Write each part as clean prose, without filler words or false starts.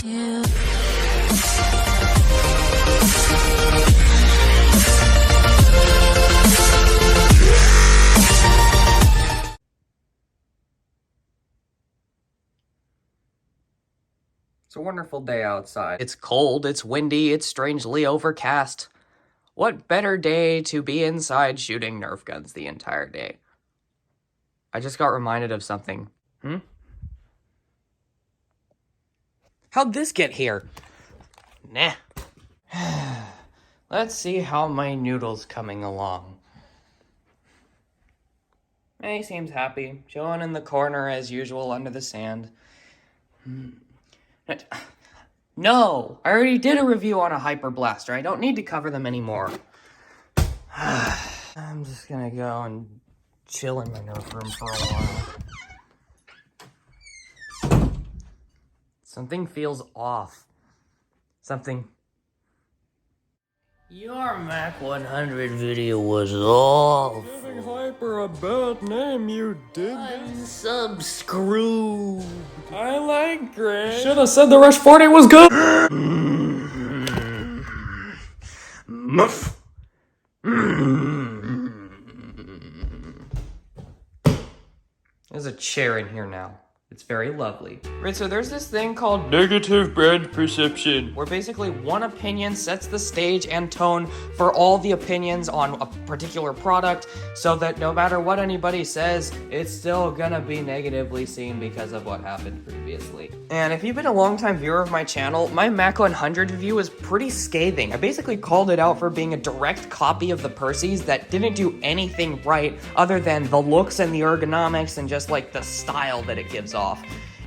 you. It's a wonderful day outside. It's cold, it's windy, it's strangely overcast. What better day to be inside shooting Nerf guns the entire day? I just got reminded of something. How'd this get here? Nah. Let's see how my noodle's coming along. He seems happy, chilling in the corner as usual under the sand. No, I already did a review on a Hyper Blaster. I don't need to cover them anymore. I'm just gonna go and chill in my Nerf room for a while. Something feels off. Something... Your Mac 100 video was off. Giving Hyper a bad name, you did. Unsubscribe. I like Greg. Should have said the Rush 40 was good. Muff. There's a chair in here now. It's very lovely. Right, so there's this thing called Negative brand perception, where basically one opinion sets the stage and tone for all the opinions on a particular product, so that no matter what anybody says, it's still gonna be negatively seen because of what happened previously. And if you've been a long-time viewer of my channel, my Mac 100 review is pretty scathing. I basically called it out for being a direct copy of the Percy's that didn't do anything right other than the looks and the ergonomics and just like the style that it gives off.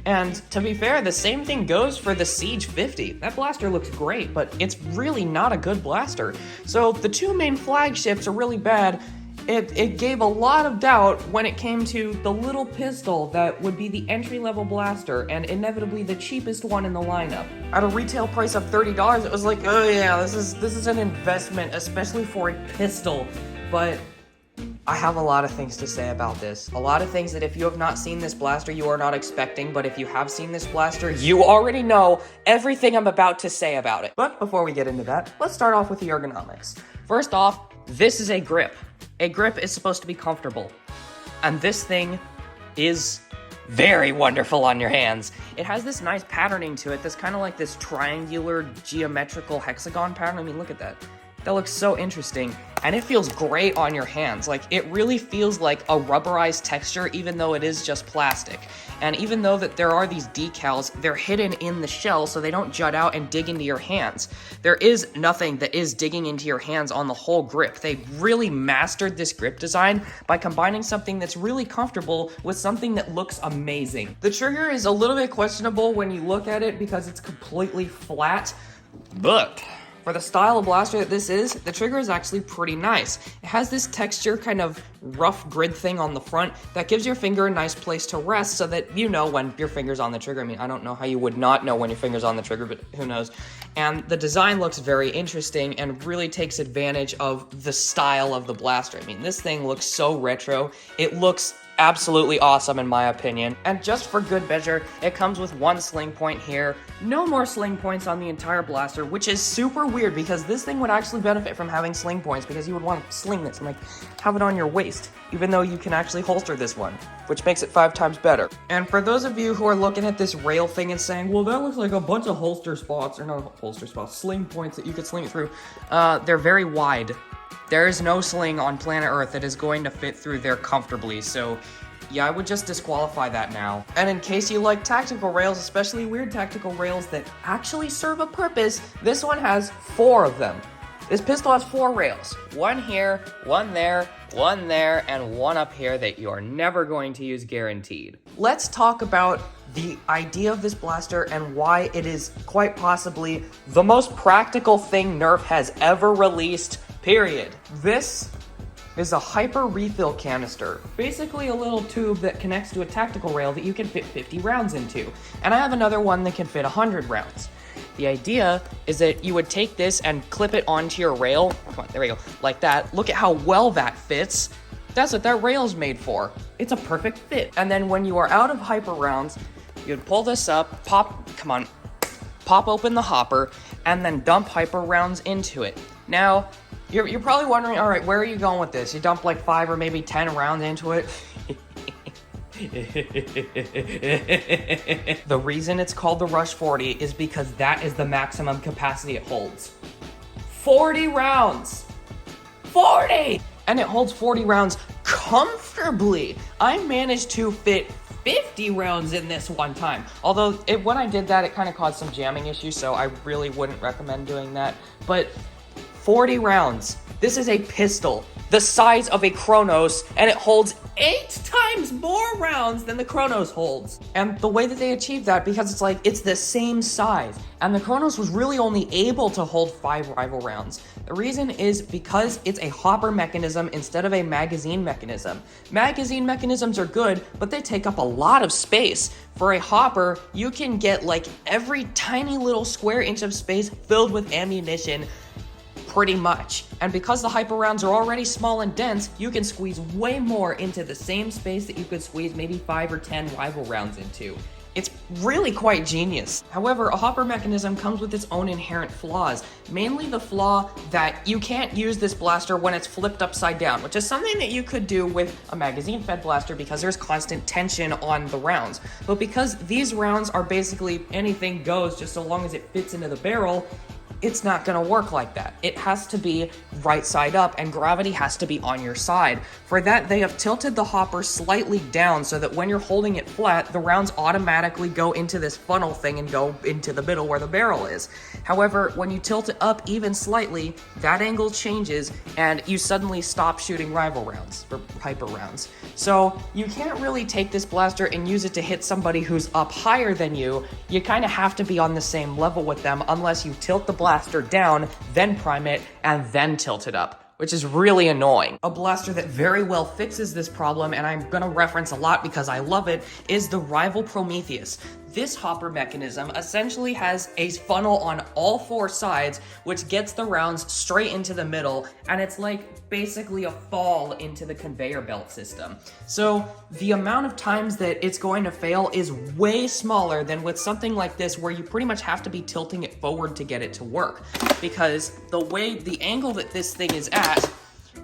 And to be fair, the same thing goes for the Siege 50. That blaster looks great, but it's really not a good blaster. So the two main flagships are really bad. It gave a lot of doubt when it came to the little pistol that would be the entry-level blaster and inevitably the cheapest one in the lineup. At a retail price of $30, it was like, oh yeah, this is an investment, especially for a pistol. But I have a lot of things to say about this. A lot of things that if you have not seen this blaster, you are not expecting, but if you have seen this blaster, you already know everything I'm about to say about it. But before we get into that, let's start off with the ergonomics. First off, this is a grip. A grip is supposed to be comfortable. And this thing is very wonderful on your hands. It has this nice patterning to it that's kind of like this triangular geometrical hexagon pattern. I mean, look at that. That looks so interesting, and it feels great on your hands. Like, it really feels like a rubberized texture, even though it is just plastic. And even though that there are these decals, they're hidden in the shell so they don't jut out and dig into your hands. There is nothing that is digging into your hands on the whole grip. They really mastered this grip design by combining something that's really comfortable with something that looks amazing. The trigger is a little bit questionable when you look at it because it's completely flat, but for the style of blaster that this is, the trigger is actually pretty nice. It has this texture kind of rough grid thing on the front that gives your finger a nice place to rest so that you know when your finger's on the trigger. I mean, I don't know how you would not know when your finger's on the trigger, but who knows. And the design looks very interesting and really takes advantage of the style of the blaster. I mean, this thing looks so retro. It looks absolutely awesome in my opinion. And just for good measure, it comes with one sling point here. No more sling points on the entire blaster, which is super weird because this thing would actually benefit from having sling points because you would want to sling this and like have it on your waist, even though you can actually holster this one, which makes it 5 times better. And for those of you who are looking at this rail thing and saying, well, that looks like a bunch of holster spots, or not holster spots, sling points that you could sling it through, they're very wide. There is no sling on planet Earth that is going to fit through there comfortably, so yeah, I would just disqualify that now. And in case you like tactical rails, especially weird tactical rails that actually serve a purpose, this one has 4 of them. This pistol has 4 rails. One here, one there, and one up here that you're never going to use guaranteed. Let's talk about the idea of this blaster and why it is quite possibly the most practical thing Nerf has ever released, period. This is a Hyper refill canister. Basically a little tube that connects to a tactical rail that you can fit 50 rounds into. And I have another one that can fit 100 rounds. The idea is that you would take this and clip it onto your rail. Come on, there we go, like that. Look at how well that fits. That's what that rail's made for. It's a perfect fit. And then when you are out of Hyper rounds, you'd pull this up, pop, come on, pop open the hopper, and then dump hyper rounds into it. Now, you're probably wondering, all right, where are you going with this? You dump like 5 or maybe 10 rounds into it? The reason it's called the Rush 40 is because that is the maximum capacity it holds. 40 rounds! 40! And it holds 40 rounds comfortably. I managed to fit 50 rounds in this one time. Although, when I did that, it kind of caused some jamming issues, so I really wouldn't recommend doing that. But 40 rounds. This is a pistol the size of a Chronos, and it holds 8 times more rounds than the Chronos holds. And the way that they achieved that, because it's the same size, and the Chronos was really only able to hold 5 rival rounds. The reason is because it's a hopper mechanism instead of a magazine mechanism. Magazine mechanisms are good, but they take up a lot of space. For a hopper, you can get like every tiny little square inch of space filled with ammunition, pretty much. And because the hyper rounds are already small and dense, you can squeeze way more into the same space that you could squeeze maybe 5 or 10 rival rounds into. It's really quite genius. However, a hopper mechanism comes with its own inherent flaws, mainly the flaw that you can't use this blaster when it's flipped upside down, which is something that you could do with a magazine-fed blaster because there's constant tension on the rounds. But because these rounds are basically anything goes just so long as it fits into the barrel, it's not gonna work like that. It has to be right side up, and gravity has to be on your side. For that, they have tilted the hopper slightly down so that when you're holding it flat, the rounds automatically go into this funnel thing and go into the middle where the barrel is. However, when you tilt it up even slightly, that angle changes, and you suddenly stop shooting rival rounds, or hyper rounds. So you can't really take this blaster and use it to hit somebody who's up higher than you. You kind of have to be on the same level with them unless you tilt the blaster down, then prime it, and then tilt it up, which is really annoying. A blaster that very well fixes this problem, and I'm gonna reference a lot because I love it, is the Rival Prometheus. This hopper mechanism essentially has a funnel on all 4 sides, which gets the rounds straight into the middle, and it's like basically a fall into the conveyor belt system. So the amount of times that it's going to fail is way smaller than with something like this, where you pretty much have to be tilting it forward to get it to work, because the angle that this thing is at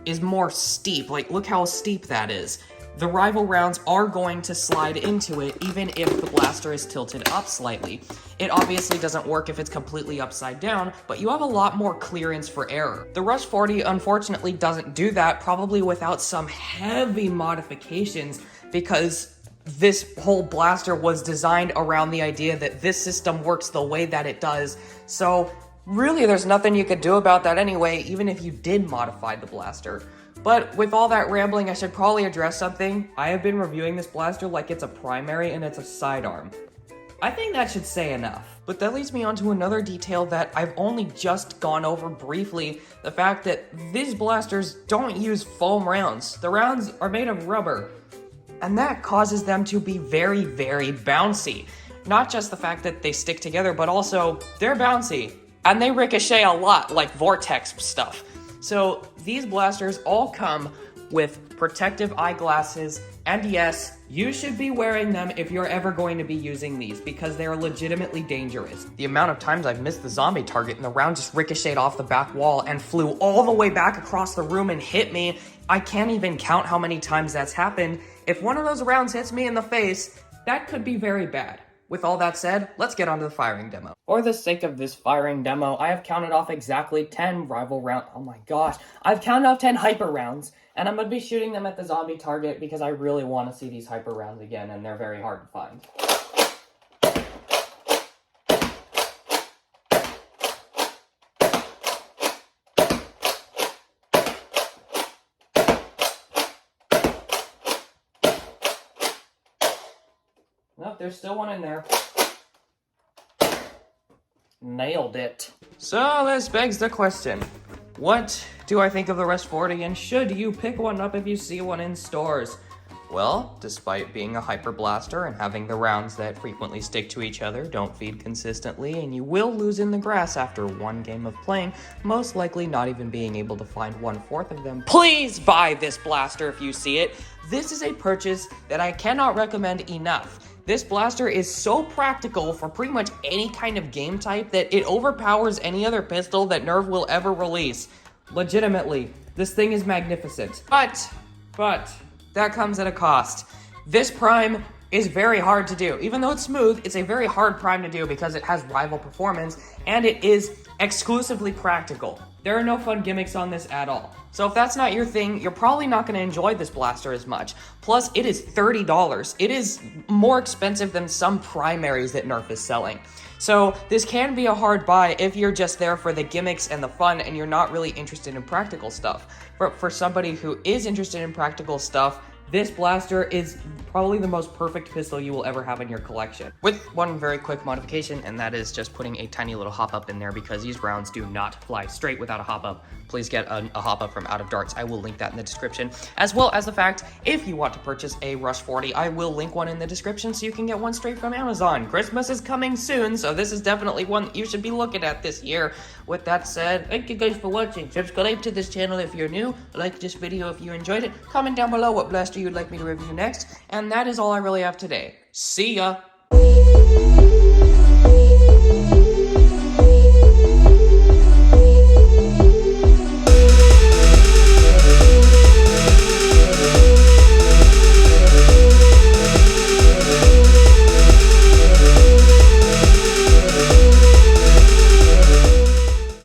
is more steep. Like, look how steep that is. The rival rounds are going to slide into it even if the blaster is tilted up slightly. It obviously doesn't work if it's completely upside down, but you have a lot more clearance for error. The Rush 40 unfortunately doesn't do that, probably without some heavy modifications, because this whole blaster was designed around the idea that this system works the way that it does. So really, there's nothing you could do about that anyway, even if you did modify the blaster. But with all that rambling, I should probably address something. I have been reviewing this blaster like it's a primary and it's a sidearm. I think that should say enough. But that leads me on to another detail that I've only just gone over briefly, the fact that these blasters don't use foam rounds. The rounds are made of rubber, and that causes them to be very, very bouncy. Not just the fact that they stick together, but also they're bouncy, and they ricochet a lot, like vortex stuff. So these blasters all come with protective eyeglasses, and yes, you should be wearing them if you're ever going to be using these, because they are legitimately dangerous. The amount of times I've missed the zombie target and the round just ricocheted off the back wall and flew all the way back across the room and hit me, I can't even count how many times that's happened. If one of those rounds hits me in the face, that could be very bad. With all that said, let's get on to the firing demo. For the sake of this firing demo, I have counted off exactly 10 rival rounds. Oh my gosh. I've counted off 10 hyper rounds, and I'm going to be shooting them at the zombie target because I really want to see these hyper rounds again, and they're very hard to find. Nope, there's still one in there. Nailed it. So this begs the question, what do I think of the Rush 40, and should you pick one up if you see one in stores? Well, despite being a hyper blaster and having the rounds that frequently stick to each other, don't feed consistently, and you will lose in the grass after one game of playing, most likely not even being able to find 1/4 of them, please buy this blaster if you see it. This is a purchase that I cannot recommend enough. This blaster is so practical for pretty much any kind of game type that it overpowers any other pistol that Nerf will ever release. Legitimately, this thing is magnificent. But, that comes at a cost. This prime is very hard to do. Even though it's smooth, it's a very hard prime to do because it has rival performance, and it is exclusively practical. There are no fun gimmicks on this at all. So if that's not your thing, you're probably not going to enjoy this blaster as much. Plus, it is $30. It is more expensive than some primaries that Nerf is selling. So this can be a hard buy if you're just there for the gimmicks and the fun and you're not really interested in practical stuff. But for somebody who is interested in practical stuff, this blaster is probably the most perfect pistol you will ever have in your collection. With one very quick modification, and that is just putting a tiny little hop-up in there because these rounds do not fly straight without a hop-up. Please get a hop-up from Out of Darts. I will link that in the description. As well as the fact, if you want to purchase a Rush 40, I will link one in the description so you can get one straight from Amazon. Christmas is coming soon, so this is definitely one that you should be looking at this year. With that said, thank you guys for watching. Subscribe to this channel if you're new. Like this video if you enjoyed it. Comment down below what blaster you'd like me to review next. And that is all I really have today. See ya!